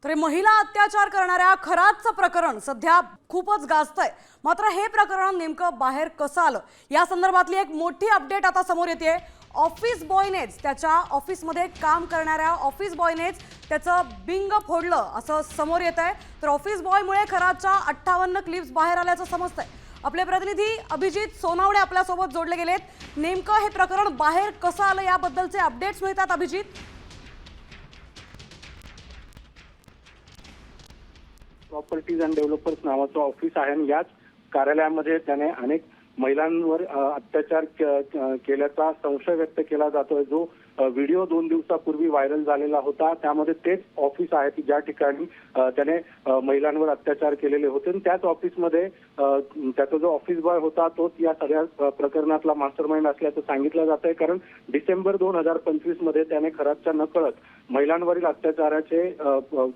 तर महिला अत्याचार करणाऱ्या खरातचं प्रकरण सध्या खूपच गाजतंय। मात्र हे प्रकरण नेमकं बाहेर कसं आलं या संदर्भातली एक मोठी अपडेट आता समोर येते। ऑफिस बॉयनेच त्याच्या ऑफिसमध्ये काम करणाऱ्या ऑफिस बॉयनेच त्याचं बिंग फोडलं असं समोर येतंय। तर ऑफिस बॉयमुळे खरातच्या 58 क्लिप्स बाहेर आल्याचं समजतंय। आपले प्रतिनिधी अभिजित सोनावणे आपल्या सोबत जोडले गेलेत। नेमकं हे प्रकरण बाहेर कसं आलं याबद्दलचे अपडेट्स मिळतात अभिजित। प्रॉपर्टीज अँड डेव्हलपर्स नावाचं ऑफिस आहे आणि याच कार्यालयामध्ये त्याने अनेक महिलांवर अत्याचार केल्याचा संशय व्यक्त केला जातोय। जो व्हिडिओ 2 दिवसापूर्वी व्हायरल झालेला होता त्यामध्ये तेच ऑफिस आहे की ज्या ठिकाणी त्याने महिलांवर अत्याचार केलेले होते आणि त्याच ऑफिसमध्ये त्याचा जो ऑफिस बॉय होता तोच या सगळ्या प्रकरणातला मास्टरमाइंड असल्याचं सांगितलं जात आहे। कारण डिसेंबर 2025 मध्ये त्याने खरातच्या नकळत महिलांवरील अत्याचाराचे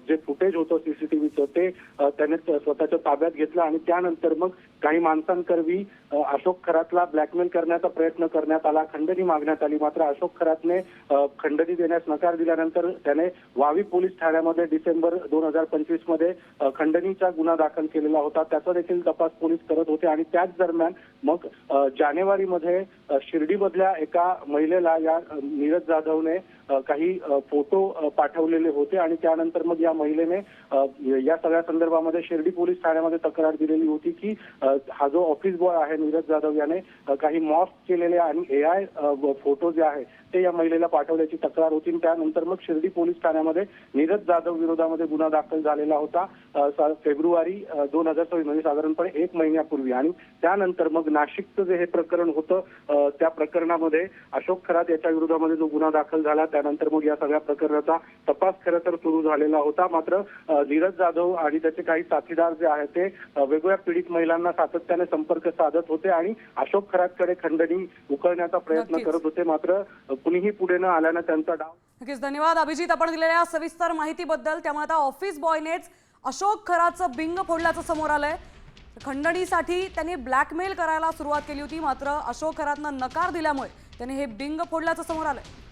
जे फुटेज होतं सीसीटीव्हीचं ते त्याने स्वतःच्या ताब्यात घेतलं आणि त्यानंतर मग काही माणसांकरवी अशोक खरातला ब्लॅकमेल करण्याचा प्रयत्न करण्यात आला, खंडणी मागण्यात आली। मात्र अशोक खरातने खंडणी देण्यास नकार दिल्यानंतर त्याने वावी पोलीस ठाण्यामध्ये डिसेंबर 2025 मध्ये खंडणीचा गुन्हा दाखल केलेला होता। त्याचा देखील तपास पोलीस करत होते आणि त्याच दरम्यान मग जानेवारीमध्ये शिर्डीमधल्या एका महिलेला या नीरज जाधवने काही फोटो पाठवलेले होते आणि त्यानंतर मग या महिलेने या सगळ्या संदर्भामध्ये शिर्डी पोलीस ठाण्यामध्ये तक्रार दिलेली होती की हा जो ऑफिस बॉय आहे नीरज जाधव याने काही मॉफ केलेले आणि AI फोटो जे आहे ते या महिलेला पाठवल्याची तक्रार होती। त्यानंतर मग शिर्डी पोलीस ठाण्यामध्ये नीरज जाधव विरोधामध्ये गुन्हा दाखल झालेला होता फेब्रुवारी 2026 म्हणजे साधारणपणे 1 महिन्यापूर्वी। आणि त्यानंतर मग नाशिकचं जे हे प्रकरण होतं त्या प्रकरणामध्ये अशोक खरात याच्या विरोधामध्ये जो गुन्हा दाखल झाला त्यानंतर मग या सगळ्या प्रकरणाचा तपास खरं तर सुरू झालेला होता। मात्र नीरज जाधव आणि त्याचे काही साथीदार जे आहेत ते वेगवेगळ्या पीडित महिलांना सातत्याने संपर्क साधत होते आणि अशोक खरातकडे खंडणी उकळण्याचा प्रयत्न करत होते। मात्र कुणीही पुढे न आल्यानं त्यांचा डाव। नक्कीच धन्यवाद अभिजित आपण दिलेल्या सविस्तर माहितीबद्दल। त्यामुळे आता ऑफिस बॉयनेच अशोक खरातचं बिंग फोडल्याचं समोर आलंय। खंडणीसाठी त्यांनी ब्लॅकमेल करायला सुरुवात केली होती, मात्र अशोक खरातनं नकार दिल्यामुळे त्याने हे बिंग फोडल्याचं समोर आलंय।